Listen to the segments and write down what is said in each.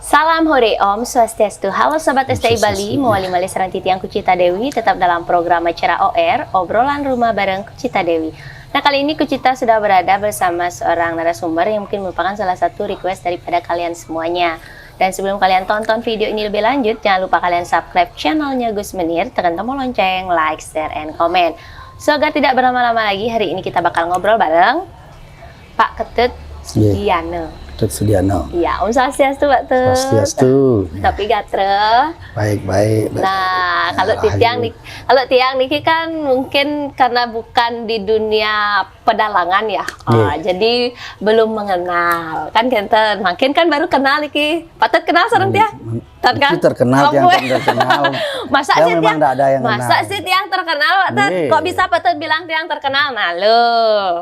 Salam hore Om Swastiastu. Halo Sobat STI Bali, mewali mali serang titiang Kucita Dewi, tetap dalam program acara OR, obrolan rumah bareng Kucita Dewi. Nah, kali ini Kucita sudah berada bersama seorang narasumber yang mungkin merupakan salah satu request daripada kalian semuanya. Dan sebelum kalian tonton video ini lebih lanjut, jangan lupa kalian subscribe channelnya Gus Menir, tekan tombol lonceng, like, share, and comment. So, agar tidak berlama-lama lagi, hari ini kita bakal ngobrol bareng Pak Ketut Sudiano. Ketut Sudiano. Iya, Om Swastiastu, Pak Tut. Swastiastu. Tapi gatre. Baik. Nah, kalau tiang niki kan mungkin karena bukan di dunia pedalangan ya. Jadi belum mengenal. Kan kenten, makin kan baru kenal niki. Pak Tut kenal sareng tiang? Kan? Terkenal yang terkenal. Masa sih tiang? Masa sih tiang terkenal, Pak Tut? Kok bisa Pak Tut bilang tiang terkenal? Nah, lo.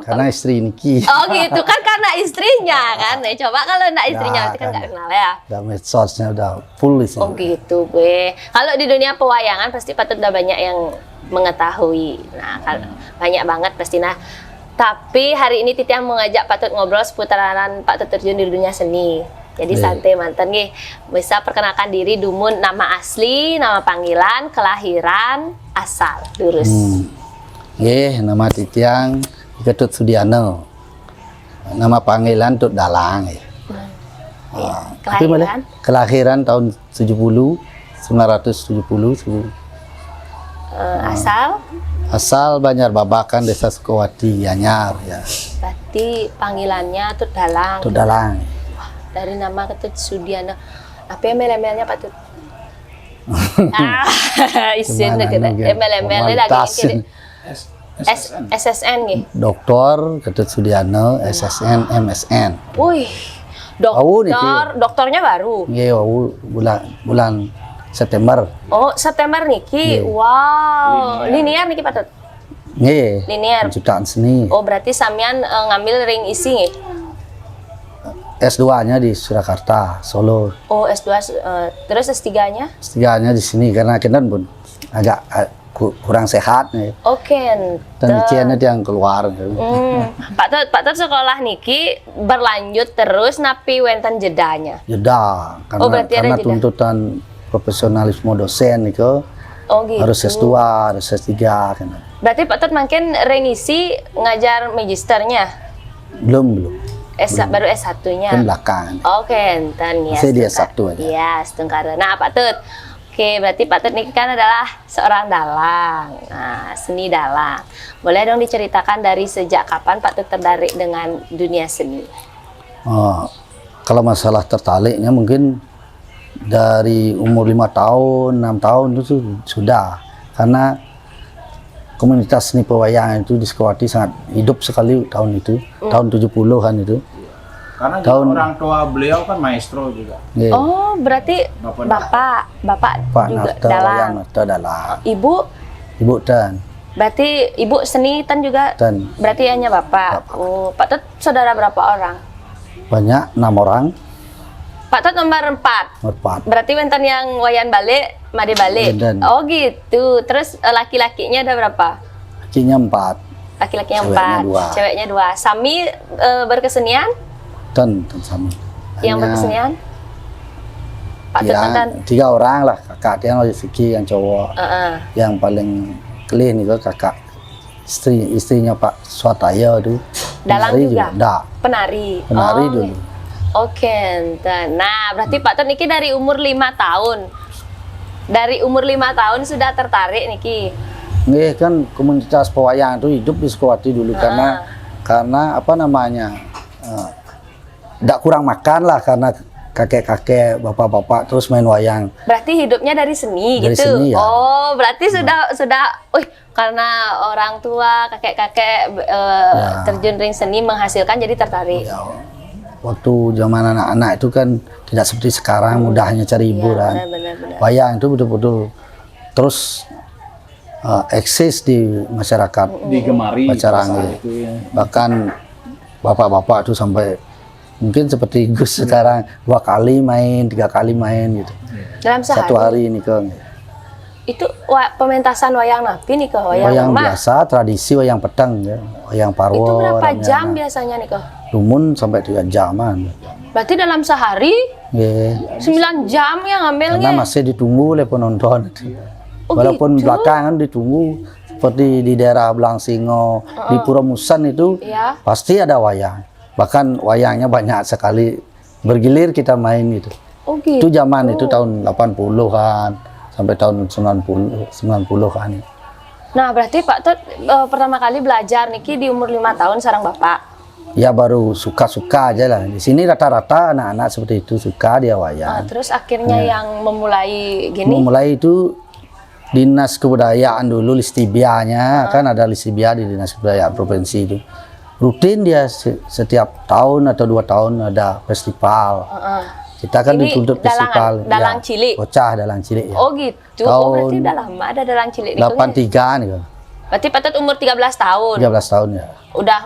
Karena istri niki. Oh, gitu kan karena istrinya kan. Nah, coba kalau enggak istrinya berarti kan enggak kenal ya. Udah medsosnya udah full isinya. Oh, gitu, gue. Kalau di dunia pewayangan pasti Pak Tut udah banyak yang mengetahui. Nah, banyak banget pasti. Nah, tapi hari ini Titiang mau ngajak Pak Tut ngobrol seputaran Pak Tut terjun di dunia seni. Jadi santai mantan nih, bisa perkenalkan diri, dumun, nama asli, nama panggilan, kelahiran, asal, lurus. Nama Titiang Ketut Sudiano. Nama panggilan Tut Dalang. Kelahiran tahun 1970. Asal Banjarbabakan, Desa Sukowati, Gianyar ya. Berarti panggilannya Tut Dalang. Tut Dalang. Dari nama Ketut Sudiano. Apa email-emailnya Pak Tut? Isin kita. Email-emailnya lagi SSN nih. Doktor Ketut Sudiano, SSN, MSN. Wih. Dokternya baru. Iya, bulan September. Oh, September niki. Wow. Linear niki Pak Tut? Iya. Linear. Penciptaan seni. Oh, berarti sampean ngambil ring isi nih? S2-nya di Surakarta, Solo. Oh, S2, terus S3-nya? S3-nya di sini karena kita pun agak kurang sehat nih. Oke. Dan ujiannya yang keluar. Pak Tut sekolah niki berlanjut terus napi wenten jedanya? Jeda, karena tuntutan profesionalisme dosen itu. Oh, gitu. Harus S2, harus S3 kan. Berarti Pak Tut makin rengisi ngajar magisternya? Belum. Baru S1-nya. Kan belakangan. Oke, enten ya. Saya di S1 aja. Iya, setengkara. Nah, Pak Tut. Oke, berarti Pak Tut ini kan adalah seorang dalang. Nah, seni dalang. Boleh dong diceritakan dari sejak kapan Pak Tut tertarik dengan dunia seni? Kalau masalah tertariknya mungkin dari umur 5 tahun, 6 tahun itu sudah. Karena komunitas seni pewayangan itu di Sukowati sangat hidup sekali tahun itu, tahun 70-an itu. Karena orang tua beliau kan maestro juga. Yeah. Oh, berarti Bapak juga dalang. Ibu Tan. Berarti Ibu seni Tan juga? Tan. Berarti hanya Bapak. Oh, Pak Tut saudara berapa orang? Banyak, 6 orang. Pak Tut nomor 4. Berarti wenten yang wayan balik, made balik. Oh, gitu. Terus laki-lakinya ada berapa? Lakinya 4. Laki-lakinya 4. Ceweknya 2. Sami berkesenian? Tan Sami. Yang berkesenian? Pak Tut Tan. 3 orang lah, kakak dia Rizky yang cowok. Yang paling clean itu kakak istrinya Pak Swataya itu. Dalang juga? Penari dulu. Oke, nah berarti Pak Tut niki dari umur 5 tahun. Dari umur 5 tahun sudah tertarik niki. Nih kan komunitas pewayangan itu hidup di Sukowati dulu karena apa namanya? Tidak kurang makan lah karena kakek-kakek, bapak-bapak terus main wayang. Berarti hidupnya dari seni gitu. Seni, ya. Oh, berarti sudah karena orang tua, kakek-kakek terjun ring seni menghasilkan jadi tertarik. Ya. Waktu zaman anak-anak itu kan tidak seperti sekarang mudahnya cari hiburan. Benar. Wayang itu betul-betul terus eksis di masyarakat. Digemari. Bahkan bapak-bapak itu sampai mungkin seperti Gus sekarang 2 kali main, 3 kali main gitu. Dalam sehari? 1 hari nih Kang. Itu pementasan wayang napi nih wayang biasa, tradisi wayang pedang ya, wayang parwo. Itu berapa jam biasanya nih lumun sampai 3 jaman. Berarti dalam sehari Nggih. 9 jam ya Karena ngambilnya. masih ditunggu oleh penonton. Oh, Walaupun gitu? belakangan ditunggu seperti di daerah Belangsingo, di Pura Musan itu Ya. pasti ada wayang. Bahkan wayangnya banyak sekali bergilir kita main itu. Oh Itu gitu. zaman itu tahun 80-an sampai tahun 90-an. Nah, berarti Pak Tut pertama kali belajar niki di umur 5 tahun sareng Bapak. Ya baru suka-suka aja lah. Di sini rata-rata anak-anak seperti itu suka dia wayang. Terus akhirnya yang memulai gini. Mulai itu Dinas Kebudayaan dulu Listibianya, kan ada Listibia di Dinas Kebudayaan Provinsi itu. Rutin dia setiap tahun atau 2 tahun ada festival. Kita kan Ini dituntut festival. dalang cilik? Bocah dalang cilik ya. Oh gitu. Oh berarti Tahun udah lama ada dalang cilik niku. 83 nih kan. Berarti Pak Tut umur 13 tahun. 13 tahun ya. Udah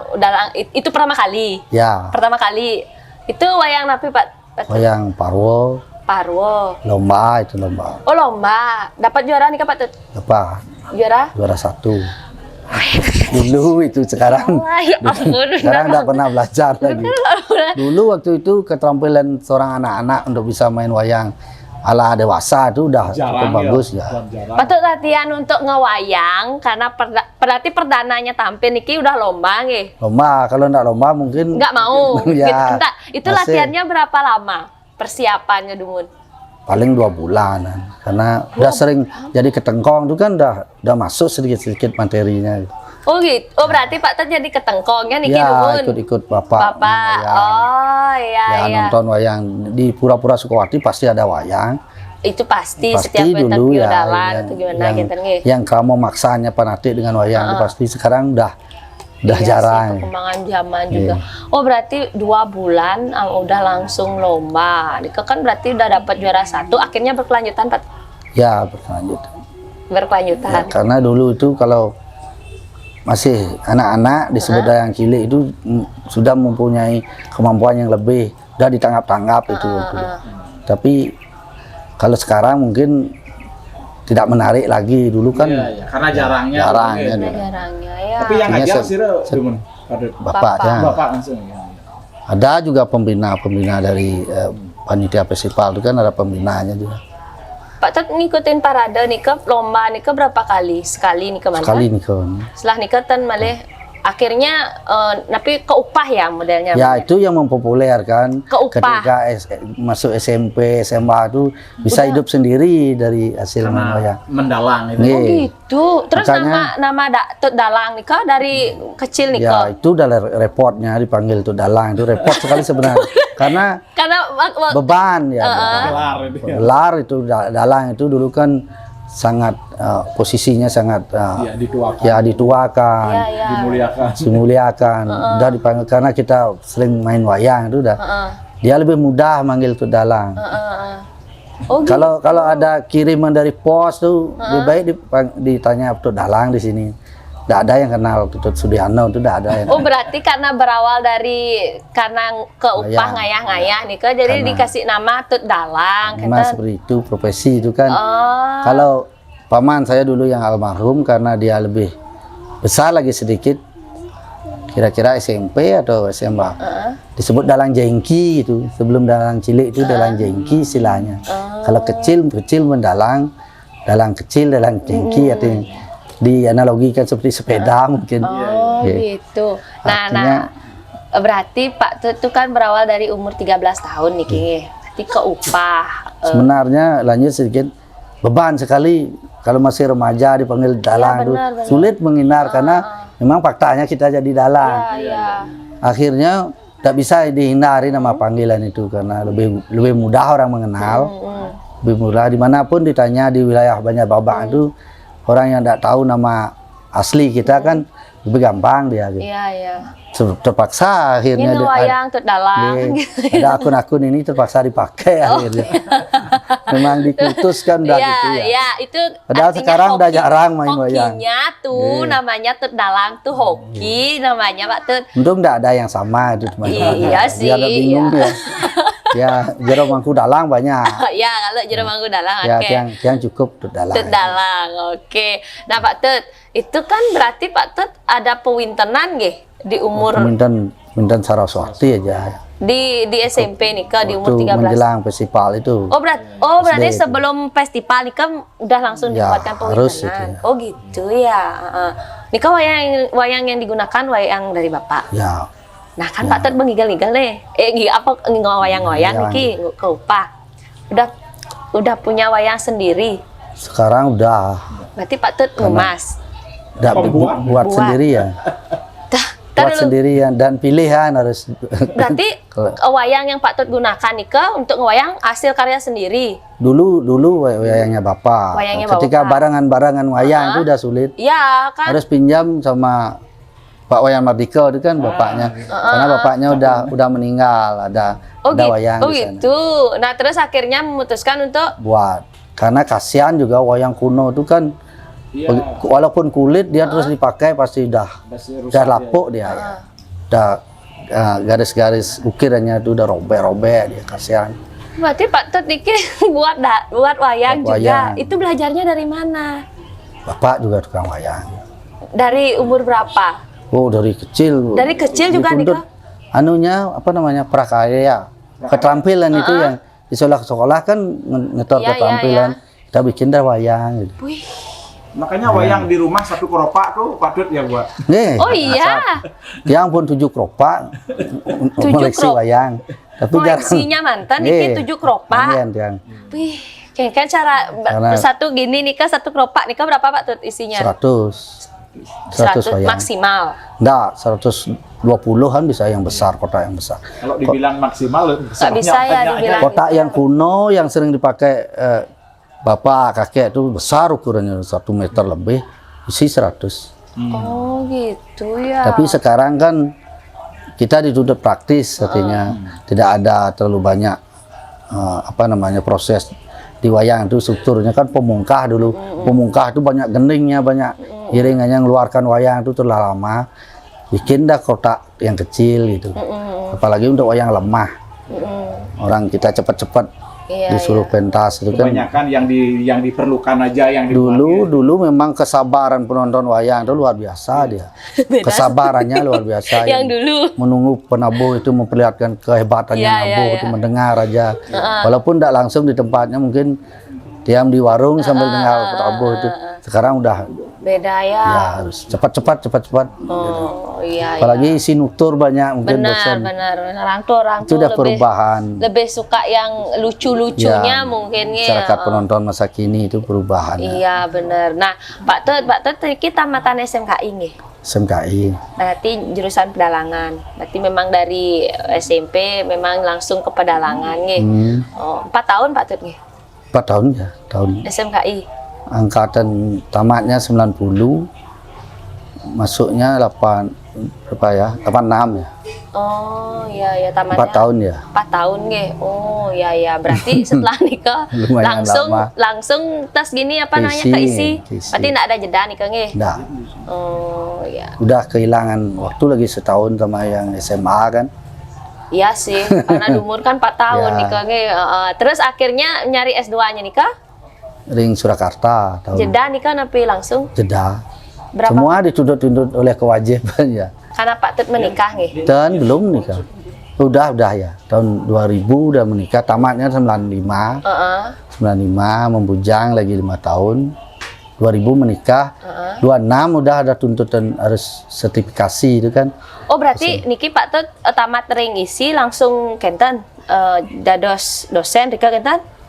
itu pertama kali. Ya, Pertama kali. Itu wayang napi Pak Tut? wayang Parwo, Parwo. lomba itu lomba. Oh lomba. Dapat juara nih Pak Tut? Apa? Juara? Juara 1. Dulu itu sekarang. Wah, ya ampun. Sekarang nggak pernah belajar lagi. Dulu waktu itu keterampilan seorang anak-anak untuk bisa main wayang ala dewasa itu udah cukup bagus ya. Patut latihan untuk ngewayang karena berarti perdananya tampil niki udah lomba nggih. Lomba, kalau nggak lomba mungkin Nggak mau. Ya, Gitu. Enggak, itu masih. latihannya berapa lama? Persiapannya Dumun. paling 2 bulanan karena udah sering jadi ketengkong itu kan udah masuk sedikit-sedikit materinya. Oh gitu. Oh berarti Pak Tet jadi ketengkongnya niki Ya Dumun. ikut-ikut bapak. Bapak. wayang. Oh iya Ya iya. nonton wayang di Pura-Pura Sukawati pasti ada wayang. Itu pasti Pasti setiap pentas dulu ya, biodalan yang- itu gimana yang, gitu nggih. yang kamu maksanya fanatik dengan wayang itu pasti sekarang udah Iya sih, jarang. perkembangan zaman juga. Oh berarti 2 bulan udah langsung lomba. Niko kan berarti udah dapat juara 1. Akhirnya berkelanjutan Pak. Ya berlanjut. Berkelanjutan. Ya, karena dulu itu kalau masih anak-anak disebut dayang cilik itu sudah mempunyai kemampuan yang lebih, udah ditanggap-tanggap itu. Waktu itu. Tapi kalau sekarang mungkin tidak menarik lagi. Dulu kan Iya, iya. Karena jarangnya. jarangnya mungkin. dia. Jarangnya ya. Tapi yang Artinya ngajar sih Dumun. bapaknya. Bapak langsung ya. Ada juga pembina dari panitia festival itu kan ada pembinanya juga. Pak Tet ngikutin parade nih ke lomba nih ke berapa kali? Sekali nih ke mana? Sekali nih kan. Setelah nih ke ten malih akhirnya tapi ke upah ya modelnya. Ya itu yang mempopulerkan Keupah. ketika masuk SMP, SMA itu bisa hidup sendiri dari hasil main wayang. Mendalang itu. Nih. Oh gitu. Terus Makanya- nama Tut Dalang nih ke dari kecil nih ke. Ya itu udah repotnya dipanggil tuh dalang itu repot sekali sebenarnya karena Karena beban ya. Gelar itu ya. Gelar itu dalang itu dulu kan sangat posisinya sangat Iya, dituakan. ya dituakan. ya ya. Dimuliakan. Dimuliakan, udah dipanggil karena kita sering main wayang itu udah dia lebih mudah manggil tuh dalang. Oh gitu. Kalau ada kiriman dari pos tuh lebih baik ditanya tuh dalang di sini. Nggak ada yang kenal Tutut Sudiano itu nggak ada yang. Oh berarti karena berawal dari karena ke upah ngayah-ngayah nih ke jadi Karena- dikasih nama Tut Dalang Memang kita. seperti itu profesi itu kan. Oh. Kalau paman saya dulu yang almarhum karena dia lebih besar lagi sedikit, kira-kira SMP atau SMA, disebut dalang jengki itu. Sebelum dalang cilik itu dalang jengki istilahnya. Kalau kecil mendalang, dalang kecil, dalang jengki artinya dianalogikan seperti sepeda mungkin. Oh Iya. gitu. Nah, Artinya- berarti Pak Tut itu kan berawal dari umur 13 tahun nih kayaknya. Berarti ke upah. Sebenarnya lanjut sedikit, beban sekali kalau masih remaja dipanggil dalang itu benar, benar. sulit menghindar karena memang faktanya kita jadi dalang. Ya. Akhirnya tak bisa dihindari nama panggilan itu karena lebih mudah orang mengenal, lebih mudah dimanapun ditanya di wilayah Banjar Babak itu orang yang tidak tahu nama asli kita kan lebih gampang dia. Gitu. Iya, iya. Terpaksa akhirnya Ini wayang Tut Dalang. Iya, ada akun-akun ini terpaksa dipakai akhirnya. Memang dikutuskan udah Iya, gitu ya. iya, itu Padahal artinya sekarang udah jarang main wayang. Hokinya tuh Iya. namanya Tut Dalang tuh hoki namanya Pak Tut. Untung tidak ada yang sama itu cuma. Iya sih, Dia agak bingung iya. ya. Ya, Jero Mangku Dalang banyak. Ya, kalau Jero Mangku Dalang Ya, oke. yang cukup Tut Dalang. Tut Dalang, oke. Nah Pak Tut, itu kan berarti Pak Tut ada pewintenan nggih di umur Kemudian Bintan Saraswati aja. Di SMP nikah di umur Waktu 13. menjelang festival itu. Berarti SD itu. sebelum festival nikah udah langsung Ya, dibuatkan harus itu penginanan. ya. Oh gitu ya. Nikah wayang yang digunakan wayang dari Bapak. Ya, Nah kan Pak Tet mengigal-igal deh. Wayang-wayang niki ke upah. Udah punya wayang sendiri. sekarang udah Berarti Pak Tet ngemas. Pembuat. buat sendiri ya. Tar Buat dulu. sendirian dan pilihan harus. Berarti wayang yang Pak Tet gunakan nikah untuk ngewayang hasil karya sendiri. dulu wayangnya Bapak. Wayangnya Ketika Bapak. barangan wayang itu udah sulit. Ya kan. Harus pinjam sama Pak Wayan Mardika itu kan bapaknya. Karena bapaknya udah meninggal, ada wayang Oh di sana. gitu. Nah terus akhirnya memutuskan untuk Buat. Karena kasihan juga wayang kuno itu kan Iya. walaupun kulit dia terus dipakai pasti udah lapuk dia ya. Udah garis-garis ukirannya itu udah robek-robek dia, kasihan. berarti Pak Tet niki buat wayang Buat juga. wayang. Itu belajarnya dari mana? Bapak juga tukang wayang. Dari umur berapa? Oh, dari kecil. Dari kecil juga Dituntut nikah? anunya apa namanya? Prakarya. Keterampilan itu yang di sekolah kan ngetor Iya, keterampilan. Kita bikin dah wayang gitu. Wih. Makanya wayang di rumah satu keropak tuh patut ya buat. Nih, Oh iya. yang pun 7 keropak koleksi krop. wayang. Tapi Koleksinya mantan niki 7 keropak. Yang Wih. Kan cara Karena- satu gini nikah satu keropak nikah berapa Pak Tut isinya? 100 wayang. maksimal. Enggak, 120-an bisa yang besar, kotak yang besar. Kalau dibilang maksimal Nggak bisa ya dibilang. Kotak yang kuno yang sering dipakai bapak, kakek itu besar ukurannya 1 meter lebih, isi 100. Oh gitu ya. Tapi sekarang kan kita dituntut praktis, artinya tidak ada terlalu banyak proses di wayang itu. Strukturnya kan pemungkah dulu. Pemungkah itu banyak gendingnya, banyak iringannya, ngeluarkan wayang itu terlalu lama. Bikin dah kotak yang kecil gitu. Apalagi untuk wayang lemah. Orang kita cepat-cepat Iya, disuruh pentas itu kan. Kebanyakan yang diperlukan aja yang dibuat. Dulu memang kesabaran penonton wayang itu luar biasa dia. Kesabarannya luar biasa. Yang dulu. Menunggu penabuh itu memperlihatkan kehebatannya Iya, nabuh iya, itu mendengar aja. Walaupun tidak langsung di tempatnya, mungkin diam di warung sambil dengar penabuh itu. Sekarang udah Beda ya. ya harus cepat. Oh iya. Apalagi isi nuktur banyak, mungkin bosan. Benar. Orang Itu tuh udah perubahan. lebih suka yang lucu-lucunya mungkin ya. Masyarakat penonton masa kini itu perubahan. Iya benar. Nah Pak Tut kita tamatan SMKI nggih. SMKI. Berarti jurusan pedalangan. Berarti memang dari SMP memang langsung ke pedalangan nggih. Oh, 4 tahun Pak Tut nggih. 4 tahun ya, tahun. SMKI. Angkatan tamatnya 90, masuknya 86 ya. Oh iya tamatnya 4 tahun ya. 4 tahun nggih. Oh iya berarti setelah nikah Lumayan lama. langsung tes gini apa namanya Keisi. Berarti enggak ada jeda nikah nggih. Nah, Oh iya. udah kehilangan waktu lagi setahun sama yang SMA kan. Iya sih, karena di umur kan 4 tahun Ya. nikah nggih. Terus akhirnya nyari S2-nya nikah? Ring Surakarta tahun Jeda nikah napi langsung jeda. berapa? Semua dituntut oleh kewajiban ya. Karena Pak Tut menikah nggih. Dan belum nikah. Udah ya. Tahun 2000 udah menikah, tamatnya 95. Heeh. 95 membujang lagi 5 tahun. 2000 menikah. 26 udah ada tuntutan harus sertifikasi itu kan. Oh berarti niki Pak Tut tamat ring isi langsung kenten dados dosen nikah kenten?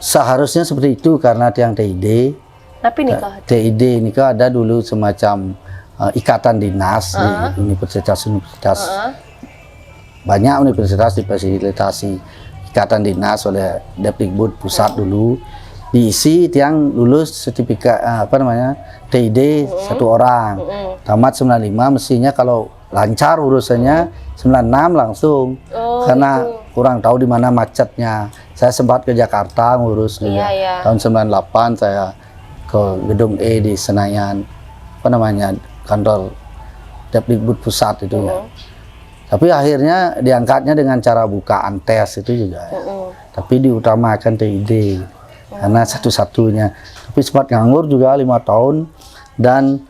Seharusnya seperti itu karena yang TID. Tapi nikah. TID ini kan ada dulu semacam ikatan dinas di universitas. Banyak universitas difasilitasi ikatan dinas oleh Depdikbud pusat dulu. Diisi yang lulus sertifikat TID 1 orang. Tamat 95 mestinya kalau lancar urusannya 96 langsung. Oh, Karena kurang tahu di mana macetnya. Saya sempat ke Jakarta ngurus juga. Iya. Tahun 98 saya ke gedung E di Senayan, kantor Depdikbud pusat itu ya. Tapi akhirnya diangkatnya dengan cara buka antes itu juga ya. Tapi diutamakan TID karena satu-satunya. Tapi sempat nganggur juga 5 tahun dan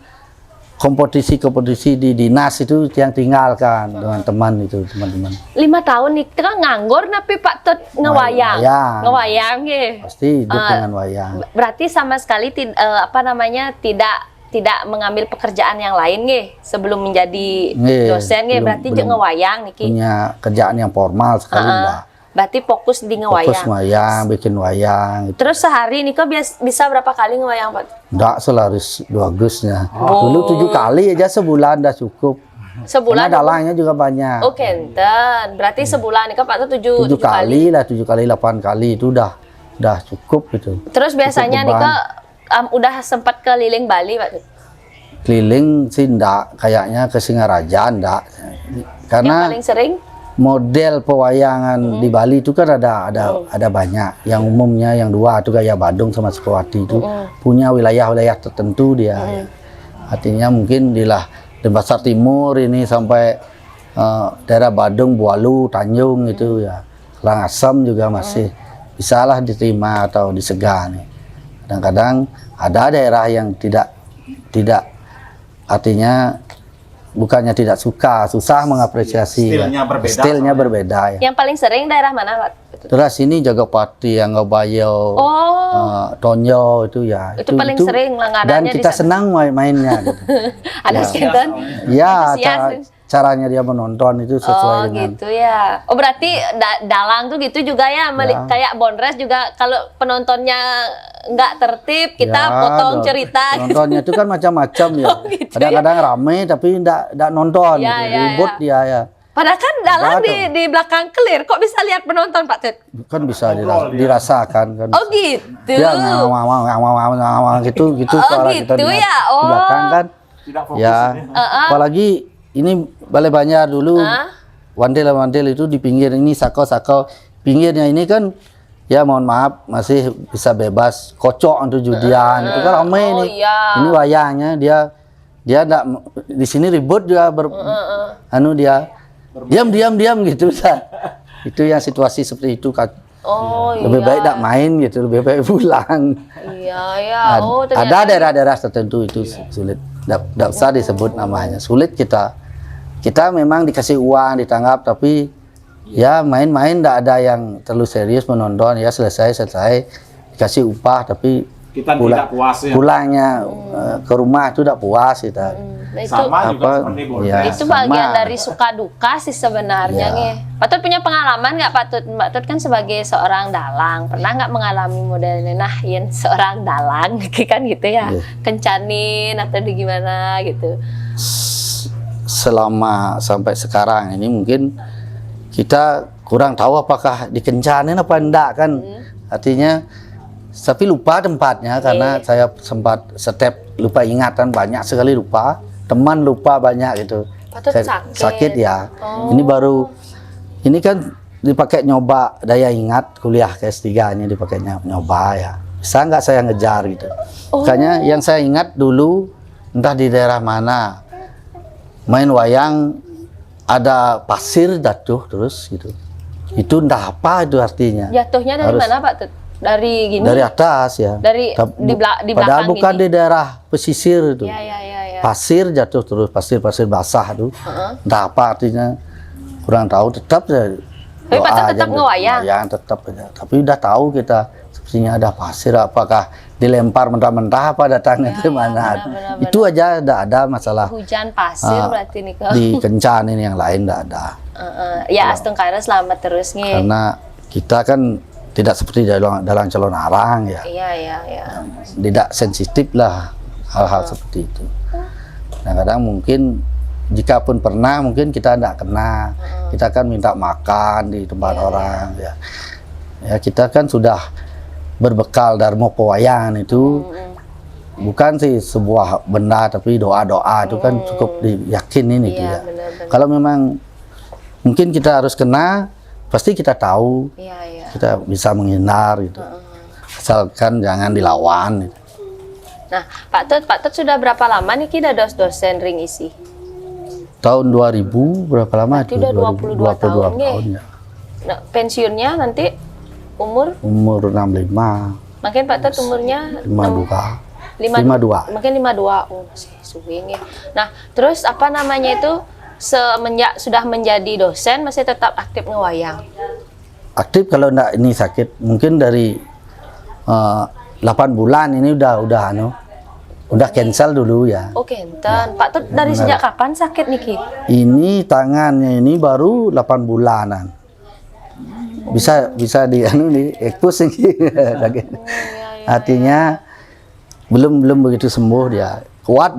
kompetisi-kompetisi di dinas itu yang tinggalkan dengan teman itu, teman-teman. 5 tahun nih kan nganggur tapi Pak Tut ngewayang. Ngewayang nggih. Pasti hidup dengan wayang. Berarti sama sekali tidak mengambil pekerjaan yang lain nggih sebelum menjadi dosen nggih, berarti jeung ngewayang niki. Punya kerjaan yang formal sekali enggak. Berarti fokus di ngewayang. Fokus wayang, bikin wayang. Gitu. Terus sehari nih kok bisa berapa kali ngewayang Pak? Enggak selaris 2 Agustusnya. Dulu 7 kali aja sebulan dah cukup. Sebulan. Karena dalangnya juga banyak. Oh kenten. Berarti sebulan nih kok Pak tuh 7 kali lah, 7 kali 8 kali itu udah cukup gitu. Terus biasanya nih kok udah sempat keliling Bali Pak? Keliling sih enggak, kayaknya ke Singaraja enggak. Karena yang paling sering model pewayangan di Bali itu kan ada banyak. Yang umumnya yang 2 itu kayak Badung sama Sukawati itu punya wilayah-wilayah tertentu dia. Artinya mungkin di Denpasar Timur ini sampai daerah Badung, Bualu, Tanjung itu ya. Karangasem juga masih bisalah diterima atau disegah nih. Kadang-kadang ada daerah yang tidak artinya bukannya tidak suka, susah mengapresiasi. Stilnya berbeda. Ya. Yang paling sering daerah mana Pak? Terus ini Jagapati, Anggabayo, Tonyo itu ya. Itu paling sering langganannya. Dan kita senang mainnya. Gitu. Ada sketen? Ya, caranya dia menonton itu sesuai dengan. Oh gitu ya. Oh berarti dalang tuh gitu juga ya, kayak Bondres juga kalau penontonnya nggak tertib kita potong cerita. Penontonnya itu kan macam-macam ya. Gitu kadang-kadang rame tapi nggak nonton, ribut dia ya. Padahal kan dalang di belakang clear, kok bisa lihat penonton Pak Tut? Kan bisa dirasakan kan. Oh gitu. Ya ngawang gitu suara kita di belakang kan. Ya. Apalagi ini Balai Banjar dulu, Wandel itu di pinggir ini Sakau, pinggirnya ini kan ya mohon maaf masih bisa bebas kocok untuk judian itu kan ramai nih. Ini wayangnya dia enggak di sini ribut juga diam gitu. Itu yang situasi seperti itu kan. Lebih baik enggak main gitu, lebih baik pulang. Ada daerah-daerah tertentu itu sulit. Enggak usah disebut namanya. Sulit kita memang dikasih uang, ditanggap, tapi ya main-main enggak ada yang terlalu serius menonton, ya selesai dikasih upah, tapi kita tidak puas ya. Pulangnya ke rumah itu tidak puas kita. Sama juga seperti Bondres. Itu bagian dari suka duka sih sebenarnya nih. Pak Tut punya pengalaman nggak Pak Tut? Mbak Tut kan sebagai seorang dalang, pernah nggak mengalami modelnya nahin seorang dalang kan gitu ya? Kencanin atau gimana gitu? Selama sampai sekarang ini mungkin kita kurang tahu apakah dikencanin apa enggak kan. Artinya tapi lupa tempatnya karena saya sempat lupa ingatan, banyak sekali lupa, teman lupa banyak gitu. Sakit ya. Ini kan dipakai nyoba daya ingat kuliah ke S3-nya dipakai nyoba ya. Bisa nggak saya ngejar gitu. Makanya yang saya ingat dulu entah di daerah mana main wayang ada pasir jatuh terus gitu. Itu entah apa itu artinya. Jatuhnya dari mana Pak Tut? Dari gini? Dari atas ya. Di belakang padahal bukan gini. Di daerah pesisir itu. Ya. Pasir jatuh terus, pasir basah tuh. Entah apa artinya kurang tahu, tetap ya. Tapi Pak Tut tetap ngewayang. Tetap aja. Tapi udah tahu kita sepertinya ada pasir, apakah dilempar mentah-mentah apa datangnya dari mana. Benar. Itu aja ada masalah. Hujan pasir berarti nih kok. Di Kencan ini yang lain enggak ada. Ya astung karena selamat terus nih. Karena kita kan tidak seperti dalam calon arang ya. Iya. Tidak sensitif lah hal-hal seperti itu. Kadang-kadang mungkin jika pun pernah mungkin kita tidak kena. Kita kan minta makan di tempat orang ya. Ya kita kan sudah berbekal Darmo Pewayangan itu bukan sih sebuah benda tapi doa-doa itu kan cukup diyakinin itu ya. Benar. Kalau memang mungkin kita harus kena, pasti kita tahu. Kita bisa menghindar gitu. Asalkan jangan dilawan gitu. Nah, Pak Tut sudah berapa lama nih kita dosen ring isi? Tahun 2000 berapa lama itu? Itu udah 22 tahun ya. Nah, pensiunnya nanti umur 65. Makin Pak Tut umurnya 52. Mungkin 52. Oh, masih suwe nggih. Nah, terus apa namanya itu semenjak sudah menjadi dosen masih tetap aktif ngewayang. Aktif kalau enggak ini sakit mungkin dari 8 bulan ini udah cancel dulu ya. Oh, kenten. Pak Tut dari sejak kapan sakit niki? Ini tangannya ini baru 8 bulanan. Bisa di ekspos ini. Artinya belum begitu sembuh dia. Kuat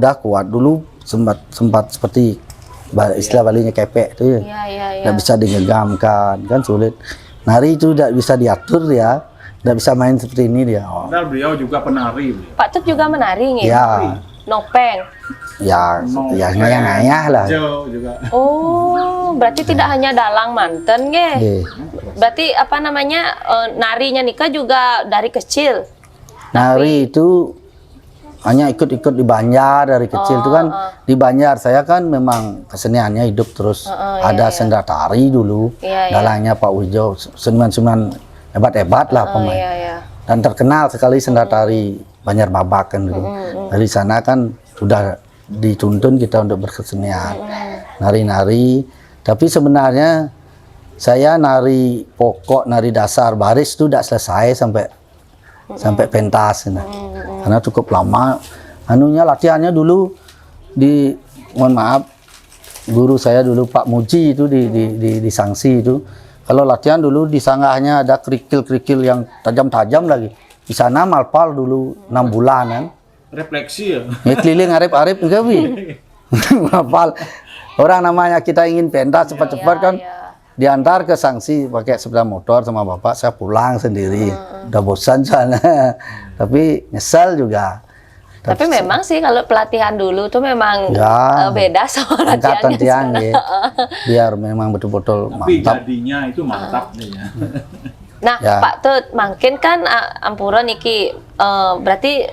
dulu sempat seperti istilah Balinya kepek itu ya. Iya. Nggak bisa digenggamkan, kan sulit. Nari itu tidak bisa diatur ya. Nggak bisa main seperti ini dia. Padahal beliau juga penari. Pak Tut juga menari nggih? Ya, Nopeng. ya ngayah lah. Jauh juga. Oh, berarti tidak hanya dalang manten nggih. Oke. Berarti apa namanya narinya nikah juga dari kecil. Nari itu hanya ikut-ikut di Banjar dari kecil itu kan di Banjar saya kan memang keseniannya hidup terus ada sendera tari dulu dalangnya Pak Ujo seniman-seniman hebat-hebat lah pemain dan terkenal sekali sendera tari Banjar Babak kan dulu dari sana kan sudah dituntun kita untuk berkesenian nari-nari tapi sebenarnya saya nari pokok nari dasar baris itu tidak selesai sampai pentas karena cukup lama latihannya dulu mohon maaf guru saya dulu Pak Muji itu di Sangsi itu kalau latihan dulu di sanggahnya ada kerikil-kerikil yang tajam-tajam lagi di sana malpal dulu 6 bulanan Refleksi ya. keliling arep-arep enggak wi malpal orang namanya kita ingin pentas cepat-cepat kan diantar ke Sangsi pakai sepeda motor sama bapak saya pulang sendiri udah bosan soalnya tapi nyesel juga tapi memang sih kalau pelatihan dulu tuh memang beda sama angkatan latihannya tiang ya biar memang betul-betul Tapi mantap jadinya itu mantap deh ya. nah Pak Tut mungkin kan ampura niki berarti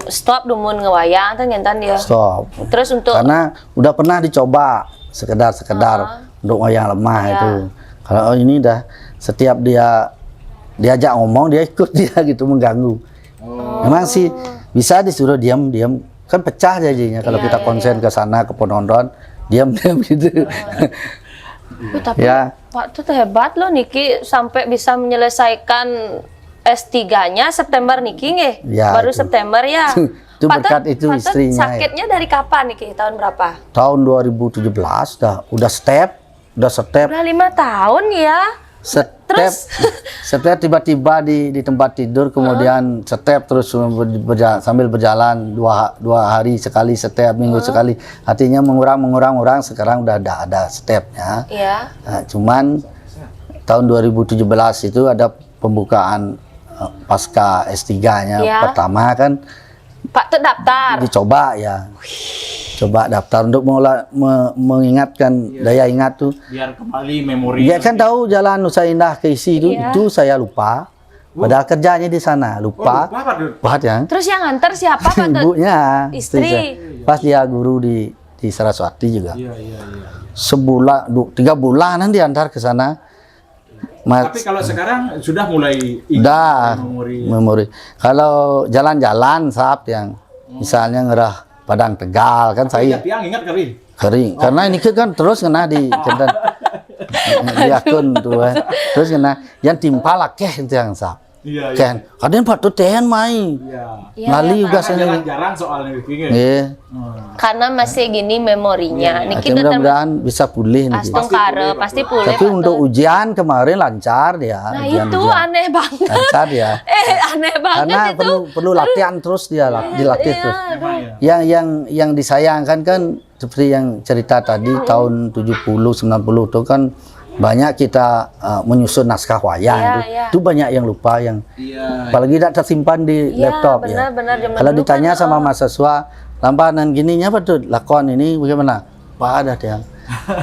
stop dumun ngewayang kan ngentan dia stop terus untuk karena udah pernah dicoba sekedar untuk wayang lemah itu kalau ini dah setiap dia diajak ngomong dia ikut dia gitu mengganggu memang sih bisa disuruh diam kan pecah jadinya kalau kita konsen ke sana ke penonton diam gitu tapi Pak Tut hebat loh niki sampai bisa menyelesaikan S3-nya September niki nggih baru itu. September ya itu berkat itu Pak Tut istrinya sakitnya dari kapan niki tahun berapa tahun 2017 udah step udah 5 tahun ya step tiba-tiba di tempat tidur kemudian step terus sambil berjalan dua hari sekali step minggu sekali artinya mengurang sekarang udah ada stepnya nah, cuman tahun 2017 itu ada pembukaan pasca S3-nya pertama kan Pak Tut daftar dicoba coba daftar untuk mengingatkan daya ingat tuh biar kembali memori dia kan tahu jalan Nusa Indah ke isi itu saya lupa padahal kerjanya di sana lupa ya terus yang nganter siapa Pak Tut ibunya istri pas dia guru di Saraswati juga sebulan 3 bulanan diantar ke sana tapi kalau sekarang sudah mulai memori kalau jalan-jalan saat yang misalnya ngerah Padang Tegal kan saya tiang ingat kering karena ini kan terus kena di akun tuh terus kena yang timpal akeh itu yang sap kan kadang Pak Tut tehen main lali juga jarang soalnya karena masih gini memorinya niki mudah-mudahan bisa pulih nih pasti pulih tapi untuk ujian kemarin lancar dia nah itu aneh banget lancar dia aneh banget karena itu perlu latihan terus dia dilatih terus yang disayangkan kan seperti yang cerita tadi tahun 70-90 itu kan banyak kita menyusun naskah wayang itu banyak yang lupa apalagi tidak tersimpan di laptop kalau ditanya sama mahasiswa lampanan gininya apa tuh lakon ini bagaimana Pak ada yang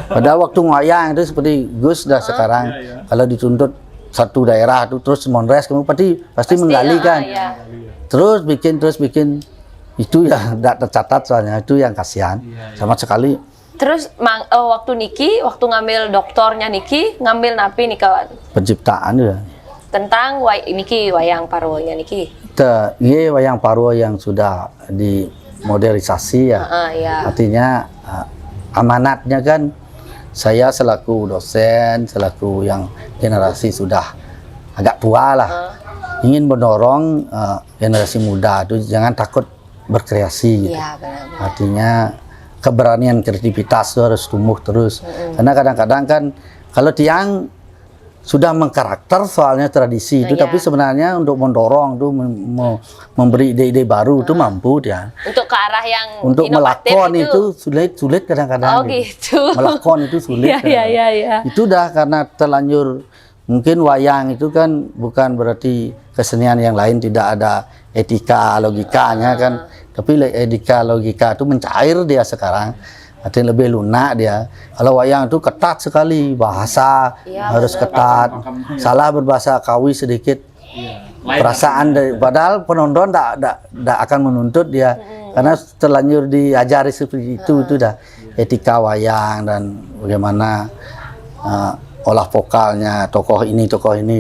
pada waktu wayang itu seperti Gus dah sekarang kalau dituntut satu daerah itu terus monres kamu pasti menggali kan terus bikin itu yang tidak tercatat soalnya itu yang kasihan sama sekali. Terus waktu waktu ngambil doktornya Niki, ngambil napi nih kawan? Penciptaan ya. Tentang Niki wayang parwonya Niki. Wayang parwo yang sudah modernisasi ya. Ya. Artinya amanatnya kan saya selaku dosen, selaku yang generasi sudah agak tua lah, ingin mendorong generasi muda itu jangan takut berkreasi gitu. Iya, benar-benar. Artinya keberanian kreativitas itu harus tumbuh terus. Karena kadang-kadang kan kalau tiang sudah mengkarakter soalnya tradisi itu, tapi sebenarnya untuk mendorong tuh memberi ide-ide baru itu mampu dia. Untuk ke arah yang Untuk inovatif melakon itu sulit kadang-kadang. Oh gitu. Melakon itu sulit. Iya. Itu dah karena terlanjur, mungkin wayang itu kan bukan berarti kesenian yang lain tidak ada etika logikanya kan, tapi etika logika itu mencair dia sekarang. Artinya lebih lunak dia. Kalau wayang itu ketat sekali, bahasa harus ketat. Salah berbahasa Kawi sedikit, perasaan dari, padahal penonton tidak akan menuntut dia, karena terlanjur diajari seperti itu dah etika wayang dan bagaimana olah vokalnya tokoh ini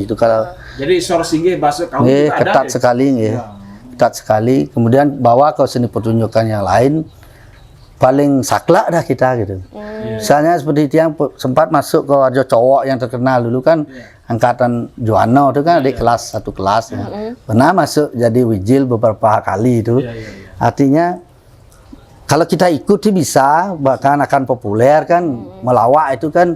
itu. Kalau jadi sourcing bahasa Kawi juga ketat ada sekali, ketat sekali. Kemudian bawa ke seni pertunjukan yang lain, paling saklek dah kita gitu. Misalnya seperti yang sempat masuk ke Warjo Cowok yang terkenal dulu kan, angkatan Juwana itu kan adik kelas, satu kelas ya. Pernah masuk jadi wijil beberapa kali itu. Artinya kalau kita ikuti bisa, bahkan akan populer kan. Melawak itu kan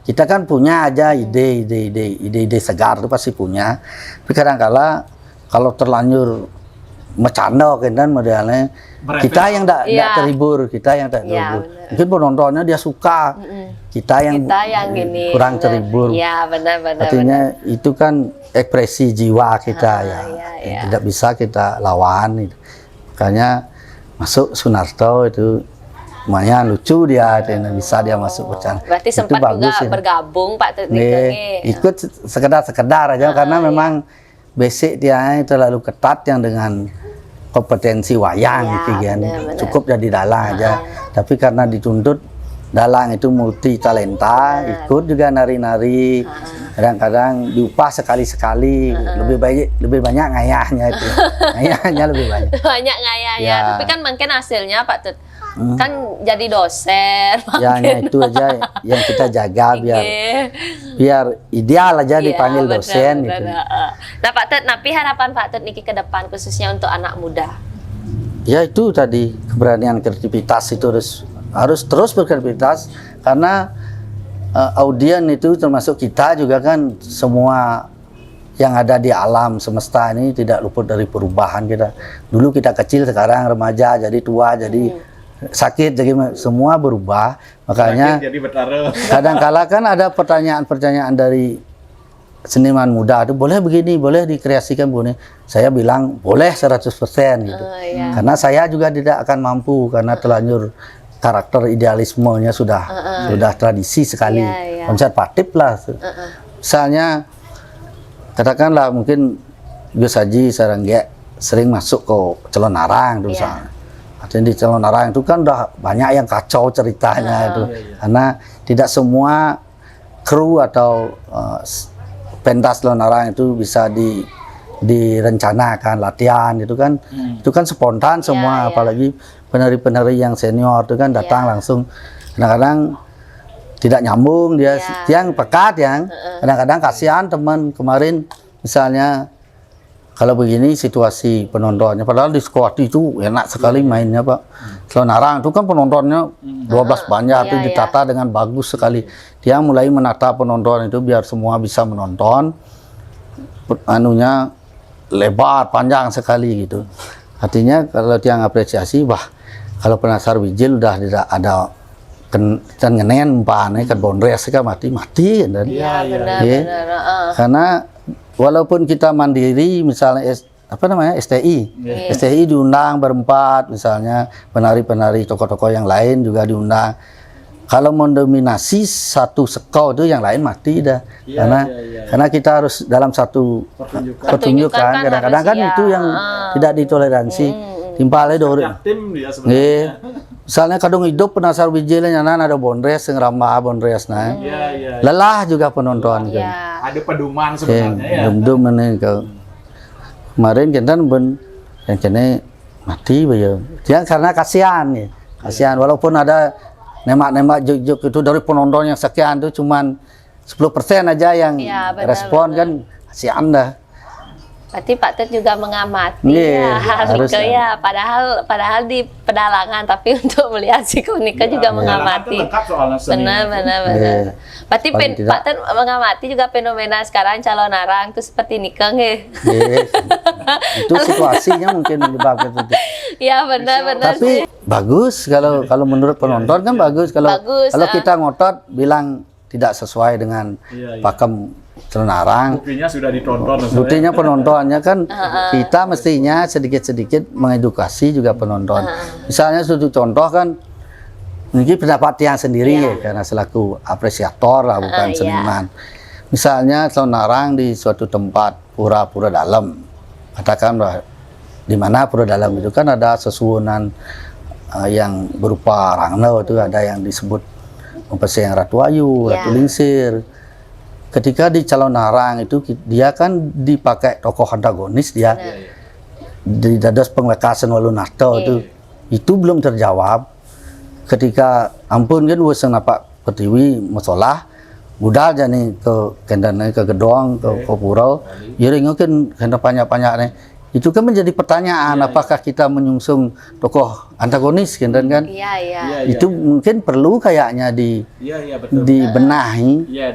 kita kan punya aja ide segar itu pasti punya. Tapi kadang-kala kalau terlanjur bercanda kan modelnya, kita yang tidak terhibur, mungkin penontonnya dia suka, kita yang gini, kurang terhibur. Iya, benar. Artinya itu kan ekspresi jiwa kita yang tidak bisa kita lawan. Makanya masuk Sunarto itu lumayan lucu dia, bisa dia masuk bercanda. Berarti sempat itu bagus, juga bergabung Pak Tut. Ikut sekedar aja karena memang basic dia terlalu ketat yang dengan kompetensi wayang cukup jadi dalang aja. Tapi karena dituntut dalang itu multi talenta, ikut juga nari-nari, kadang-kadang diupah sekali-sekali, lebih banyak ngayahnya itu. Ngayahnya lebih banyak. Banyak ngayahnya, tapi kan mungkin hasilnya Pak Tut kan jadi dosen. Ya itu aja yang kita jaga biar ideal aja dipanggil dosen gitu. Nah Pak Tut, napi harapan Pak Tut niki ke depan khususnya untuk anak muda. Ya itu tadi keberanian kreativitas itu harus terus berkreativitas, karena audien itu termasuk kita juga kan, semua yang ada di alam semesta ini tidak luput dari perubahan kita. Dulu kita kecil, sekarang remaja, jadi tua, jadi sakit, jadi semua berubah. Makanya kadang-kala kan ada pertanyaan-pertanyaan dari seniman muda itu, boleh begini, boleh dikreasikan begini. Saya bilang boleh 100% gitu. Karena saya juga tidak akan mampu, karena terlanjur karakter idealismenya sudah tradisi sekali, konservatif lah. Misalnya katakanlah mungkin Gus Haji Sarengge sering masuk ke Celon Arang itu misalnya. Artinya di Celon Arang itu kan udah banyak yang kacau ceritanya itu, karena tidak semua kru atau pentas Celon Arang itu bisa direncanakan latihan itu kan spontan semua. Apalagi penari-penari yang senior itu kan datang langsung, kadang-kadang tidak nyambung dia, yang pekat kadang-kadang kasihan teman kemarin misalnya. Kalau begini situasi penontonnya, padahal di Squati itu enak sekali mainnya Pak. Celon Arang itu kan penontonnya 12 banyak, itu ditata dengan bagus sekali. Dia mulai menata penonton itu biar semua bisa menonton, anunya lebar, panjang sekali gitu. Artinya kalau dia apresiasi, wah kalau penasar wijil udah tidak ada ngenen umpane kan bonres kan mati kan. Benar. Karena walaupun kita mandiri, misalnya STI, STI diundang berempat, misalnya penari-penari tokoh-tokoh yang lain juga diundang. Kalau mendominasi satu sekau itu yang lain mati dah, karena kita harus dalam satu pertunjukan. Kadang-kadang kan itu yang tidak ditoleransi. Timpalnya misalnya kadung hidup penasar wijil nyanan ada bonres, ngerambah bonres lelah juga penonton kan. Ada pedoman sebenarnya Kemarin kita yang mati beliau. Dia karena kasihan ya. Kasihan walaupun ada nembak-nembak juk-juk itu dari penonton yang sekian itu cuman 10% aja yang Ya, benar, respon benar. kan kasihan dah. Berarti Pak Tut juga mengamati Iya, harus. ya, padahal di pedalangan, tapi untuk melihat si Nika juga mengamati. Lengkap soalnya seni. Benar. Iya. Berarti Paling tidak. Pak Tut mengamati juga fenomena sekarang calon narang itu seperti nikah nggih. Yes. Itu situasinya mungkin menyebabkan itu. Ya benar Tapi sih. bagus kalau menurut penonton kan bagus. Kalau Bagus, kita ngotot bilang tidak sesuai dengan Iya. pakem Celenarang, Buktinya sudah ditonton. buktinya penontonnya kan kita mestinya sedikit-sedikit mengedukasi juga penonton. Misalnya suatu contoh kan mungkin pendapat yang sendiri ya, karena selaku apresiator lah bukan Iya. seniman. Misalnya Celenarang di suatu tempat pura-pura dalam, katakanlah di mana pura dalam itu kan ada sesuunan yang berupa rangno itu ada yang disebut Mempesing Ratu Ayu, Ratu Lingsir. Ketika di Calon Narang itu dia kan dipakai tokoh antagonis dia di dados penglekasan Walunato itu belum terjawab. Ketika ampun kan wes napak Pertiwi masalah budal jani ke kendana ke gedong ke pura iring kan kena banyak nih itu kan menjadi pertanyaan apakah kita menyungsung tokoh antagonis kan Iya. itu mungkin perlu kayaknya betul. dibenahi Iya,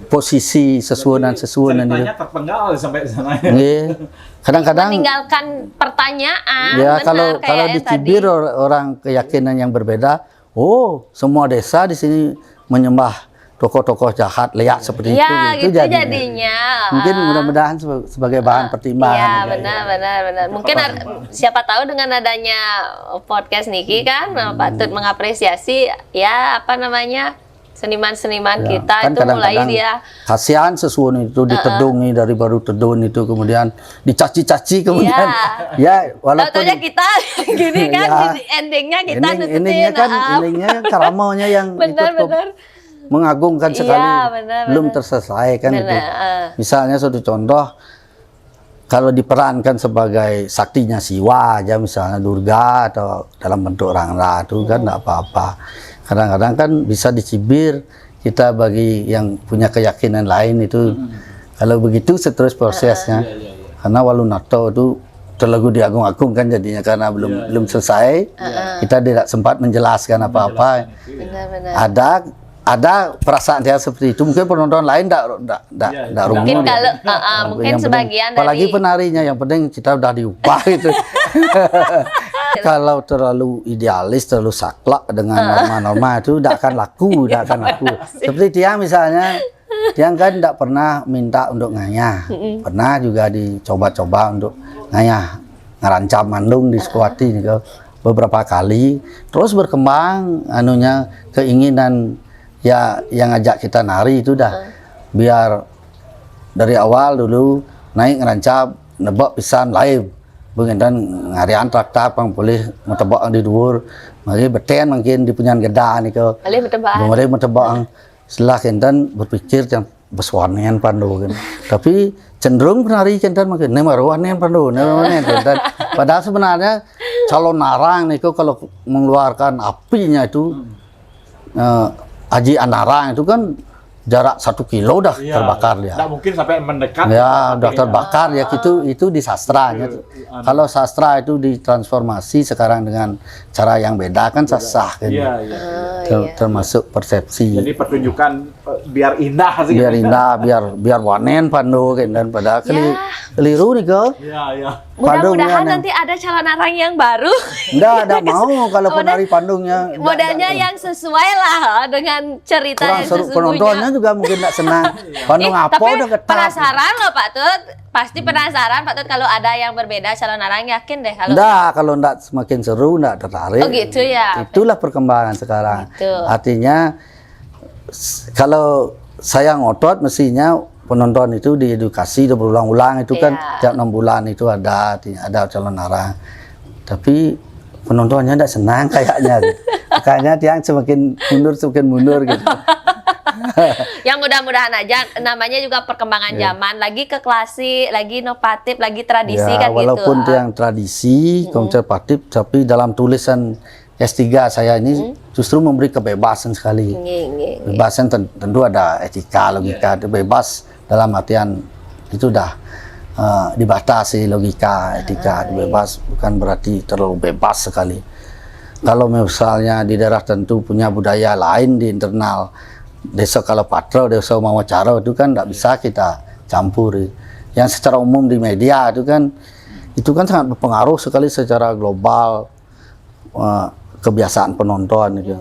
posisi sesuunan itu. Ceritanya terpenggal sampai sana. Iya. Kadang-kadang Meninggalkan pertanyaan. ya benar, kalau kayaknya dicibir orang keyakinan yang berbeda, oh semua desa di sini menyembah tokoh-tokoh jahat liak seperti Ya, itu gitu jadinya. jadinya. Mungkin mudah-mudahan sebagai bahan pertimbangan. Iya, ya. benar. Mungkin siapa tahu dengan adanya podcast Niki kan, Pak Tut mengapresiasi ya apa namanya seniman-seniman Ya, kita kan itu mulai kadang-kadang dia kasihan sesuatu itu ditedungi dari baru tedun itu kemudian dicaci-caci kemudian ya walaupun Tahu-taunya kita gini kan Ya. endingnya kita endingnya kan karamonya yang benar. mengagumkan sekali Iya, benar. belum terselesai kan itu. Benar. Misalnya suatu contoh kalau diperankan sebagai saktinya Siwa aja misalnya Durga atau dalam bentuk Rangga itu kan enggak apa-apa. Kadang-kadang kan bisa dicibir kita bagi yang punya keyakinan lain itu kalau begitu seterus prosesnya. Karena Walunato itu terlalu diagung-agungkan jadinya karena belum selesai. Kita tidak sempat menjelaskan apa-apa. Benar. Ada perasaan dia seperti itu mungkin penonton lain enggak Mungkin rungu kalau dia. mungkin Yang penting- sebagian apalagi dari penarinya yang penting kita udah diupah gitu. Kalau terlalu idealis, terlalu saklek dengan norma-norma itu tidak akan laku. Seperti Tiang misalnya, Tiang kan tidak pernah minta untuk ngayah, pernah juga dicoba-coba untuk ngayah, ngerancam mandung di Sekuati nih, beberapa kali, terus berkembang anunya keinginan ya yang ngajak kita nari itu dah biar dari awal dulu naik ngerancam nebak pisan live pengendan ngarian traktor pang boleh metebak di dhuwur mari beten mungkin di punyan geda nih ke Boleh bertebak. boleh metebak setelah kendan berpikir yang beswanen pandu kan tapi cenderung penari kendan mungkin nemaruanen pandu nemaruanen kendan padahal sebenarnya calon narang nih kalau mengeluarkan apinya itu Aji Anarang itu kan jarak 1 kilo udah terbakar dia. Nggak mungkin sampai mendekat. Ya, udah terbakar ya itu di sastranya. Kalau sastra itu ditransformasi sekarang dengan cara yang beda kan sah kan. Iya. Termasuk persepsi. Jadi pertunjukan biar indah sih. Biar indah, biar wanen pandu kan dan pada keliru nih kau. Iya. Mudah-mudahan nanti ada calon narang yang baru. Enggak mau kalau penari pandungnya. Modelnya yang sesuai lah dengan cerita Kurang yang seru, sesungguhnya. penontonnya juga mungkin enggak senang. Pandung apa tapi udah ketat. penasaran loh Pak Tut. Pasti penasaran Pak Tut kalau ada yang berbeda calon narang, yakin deh kalau Kalau enggak semakin seru enggak tertarik. Oh gitu ya. Itulah perkembangan sekarang. Gitu. Artinya kalau saya ngotot mestinya penonton itu diedukasi berulang-ulang itu kan tiap 6 bulan itu ada calon narang. Tapi penontonnya enggak senang kayaknya. Makanya Tiang semakin mundur gitu. Yang mudah-mudahan aja, namanya juga perkembangan zaman, lagi ke klasik, lagi inovatif, lagi tradisi Ya, kan walaupun gitu. yang tradisi, konservatif, tapi dalam tulisan S3 saya ini justru memberi kebebasan sekali. Nggih. Kebebasan tentu ada etika, logika, itu bebas dalam artian itu udah dibatasi logika, etika, bebas bukan berarti terlalu bebas sekali. Kalau misalnya di daerah tentu punya budaya lain di internal desa Kalapatra, desa Mawacaro itu kan tidak bisa kita campuri. Yang secara umum di media itu kan sangat berpengaruh sekali secara global kebiasaan penonton gitu.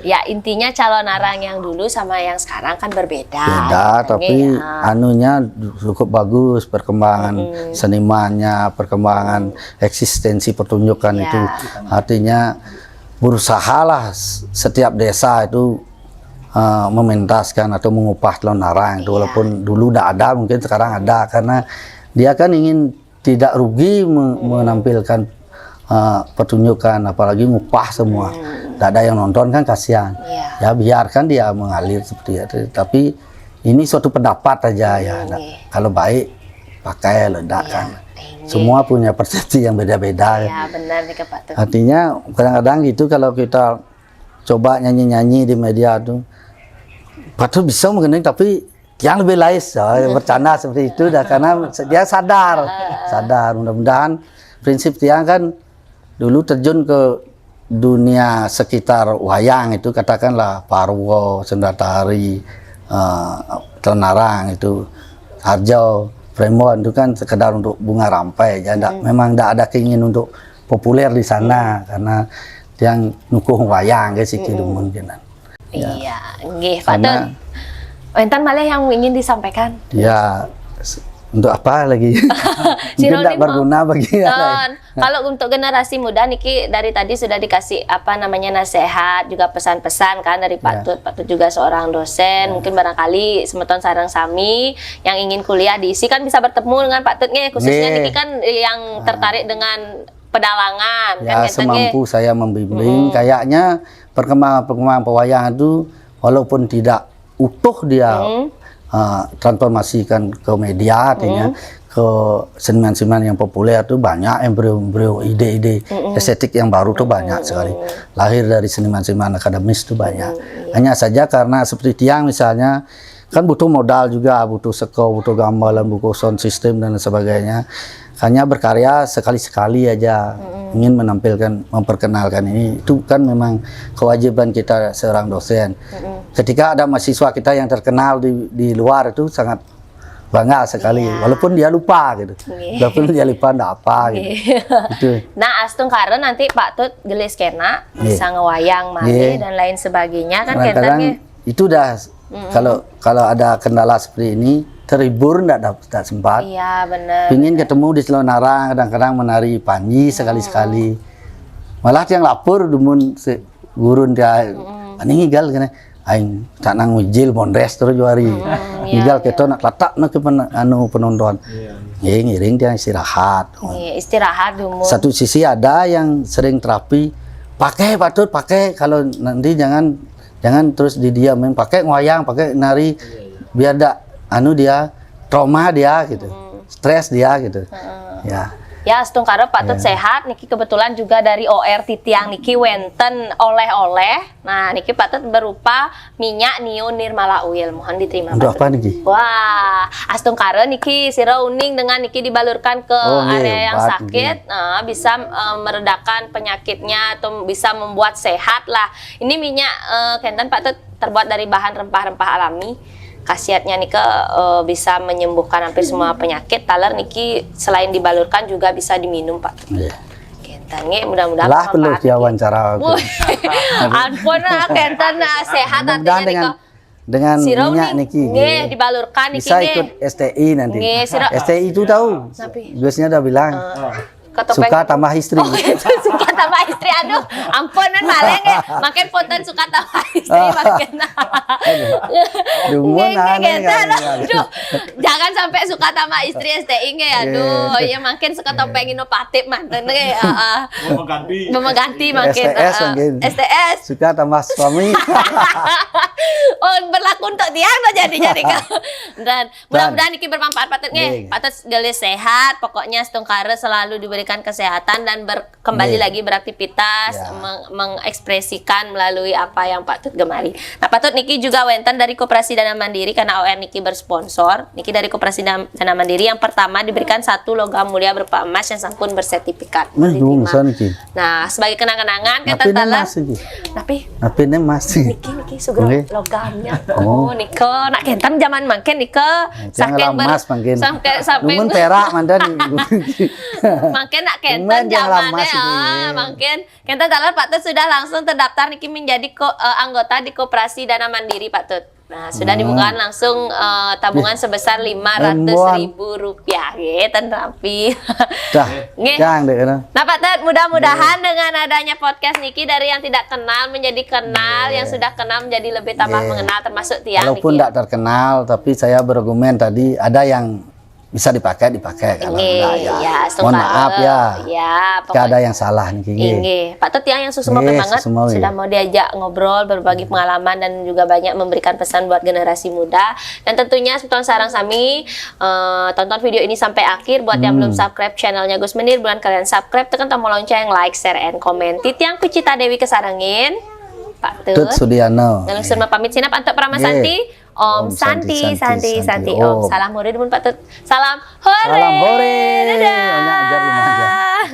Ya intinya calon arang yang dulu sama yang sekarang kan berbeda. Beda, gitu, tapi ya. anunya cukup bagus, perkembangan senimannya, perkembangan eksistensi pertunjukan Ya. itu. Artinya berusahalah setiap desa itu mementaskan atau mengupah calon arang itu, walaupun dulu tidak ada, mungkin sekarang ada, karena dia kan ingin tidak rugi menampilkan pertunjukan, apalagi ngupah semua. Tidak ada yang nonton kan kasihan. Ya biarkan dia mengalir seperti itu. Tapi ini suatu pendapat aja ya. Kalau baik pakai, ledakan. Semua punya persepsi yang beda-beda. Ya benar nih Pak Tut. Artinya kadang-kadang gitu kalau kita coba nyanyi-nyanyi di media tuh, Pak Tut bisa mengenai tapi yang lebih lais, bercanda seperti itu dah, karena dia sadar. Mudah-mudahan prinsip Tiang kan dulu terjun ke dunia sekitar wayang itu, katakanlah Parwo, Sendatari, Tenarang itu, Harjo, Fremon itu kan sekedar untuk bunga rampai, ya, memang tidak ada keinginan untuk populer di sana, karena yang nukung wayang guys itu mungkin. Iya, nggih Pak Tut. Enten malah yang ingin disampaikan. Ya, untuk apa lagi? Mungkin tidak berguna bagi yang lain. Kalau untuk generasi muda niki dari tadi sudah dikasih nasihat juga pesan-pesan kan dari Pak Tut. Pak Tut juga seorang dosen, mungkin barangkali semeton sareng sami yang ingin kuliah diisi kan bisa bertemu dengan Pak Tut nih, khususnya niki kan yang tertarik dengan pedalangan ya, kan semampu saya membimbing. Kayaknya perkembangan pewayangan itu walaupun tidak utuh dia transformasikan ke media, artinya ke seniman-seniman yang populer itu banyak embrio-embrio ide-ide estetik yang baru tuh banyak sekali lahir dari seniman-seniman akademis itu banyak. Hanya saja karena seperti Tiang misalnya kan butuh modal juga, butuh seko, butuh gambaran, butuh sound system dan sebagainya. Hanya berkarya sekali-sekali aja, ingin memperkenalkan ini, itu kan memang kewajiban kita seorang dosen. Ketika ada mahasiswa kita yang terkenal di luar itu sangat bangga sekali, walaupun dia lupa gitu, walaupun dia lupa enggak apa gitu. Gitu. Nah, astung karena nanti Pak Tut gelis kena bisa ngewayang malih dan lain sebagainya kan kadang-kadang itu udah kalau ada kendala seperti ini terhibur enggak sempat. Iya benar. Pingin ketemu di Selonarang, kadang-kadang menari Panji sekali-sekali. Malah yang lapor dumun gurun dia ani ngigal kene aing tak nang wijil mondres terus juari. Ngigal keto nak letak nak ke penonton. Ngiring dia istirahat. Istirahat dulu. Satu sisi ada yang sering terapi, pakai Pak Tut, pakai kalau nanti jangan terus didiamin, pakai ngoyang, pakai nari biar dia trauma dia gitu, stres dia gitu. Ya astung karep Pak Tut sehat niki kebetulan juga dari OR Titiang niki wenten oleh-oleh. Nah niki Pak Tut berupa minyak Nio Nirmala Oil, mohon diterima. Untuk apa niki? Wah, astung kare niki sira uning dengan niki dibalurkan ke area yang sakit, nah, bisa meredakan penyakitnya atau bisa membuat sehat lah. Ini minyak kenten Pak Tut terbuat dari bahan rempah-rempah alami. Khasiatnya niki bisa menyembuhkan hampir semua penyakit. Taler niki selain dibalurkan juga bisa diminum Pak. Kenten mudah-mudahan lah perlu diwawancara. Ampun kenten sehat artinya dengan minyak niki dibalurkan niki bisa ikut STI nanti. STI itu tahu. Biasanya udah bilang suka tambah istri. Suka tambah istri, aduh, ampunan maleng ya. Makin ponten suka tambah istri makin. Aduh, jangan sampai suka tambah istri STI nge, aduh, ya makin suka topeng inovatif manten nge, mengganti makin. STS mungkin. STS. Suka tambah suami. Oh, berlaku untuk tiang lo jadi dan mudah-mudahan ini bermanfaat patut nge, patut gali sehat, pokoknya setungkara selalu diberikan kesehatan dan kembali lagi beraktivitas, mengekspresikan melalui apa yang patut gemari. Nah, patut Niki juga wenten dari Koperasi Dana Mandiri karena OR Niki bersponsor. Niki dari Koperasi Dana Mandiri yang pertama diberikan 1 logam mulia berupa emas yang sampun bersertifikat. Nah, sebagai kenang-kenangan kita telah tapi emas Niki sugro logamnya. Oh, Niko nak kentan zaman mangken Niko saking emas mangken. Sampai perak mandan. Mangken nak kentan zamannya mangken kentan talar Pak Tut sudah langsung terdaftar Niki menjadi anggota di Koperasi Dana Mandiri Pak Tut. Nah, sudah dibukakan langsung tabungan sebesar Rp500.000 gitu, rapi. Nah, Pak Tut, mudah-mudahan dengan adanya podcast Niki dari yang tidak kenal menjadi kenal, yang sudah kenal menjadi lebih tambah mengenal, termasuk tiang. Walaupun tidak terkenal, tapi saya berargumen tadi ada yang bisa dipakai kalau enggak ya. Mohon maaf ya. Jika ada yang salah nih. Pak Tut yang susu banget sudah mau diajak ngobrol, berbagi pengalaman dan juga banyak memberikan pesan buat generasi muda. Dan tentunya seperti sarang sami tonton video ini sampai akhir. Buat yang belum subscribe channelnya Gus Menir, buruan kalian subscribe, tekan tombol lonceng, like, share, and comment. Titiang Kucita Dewi kesarangin Pak Tut Sudiano. Dan langsung pamit sinap untuk Pramasanti. Om Santi. Om. Salam hore Pak Tut. Salam hore. Dadah.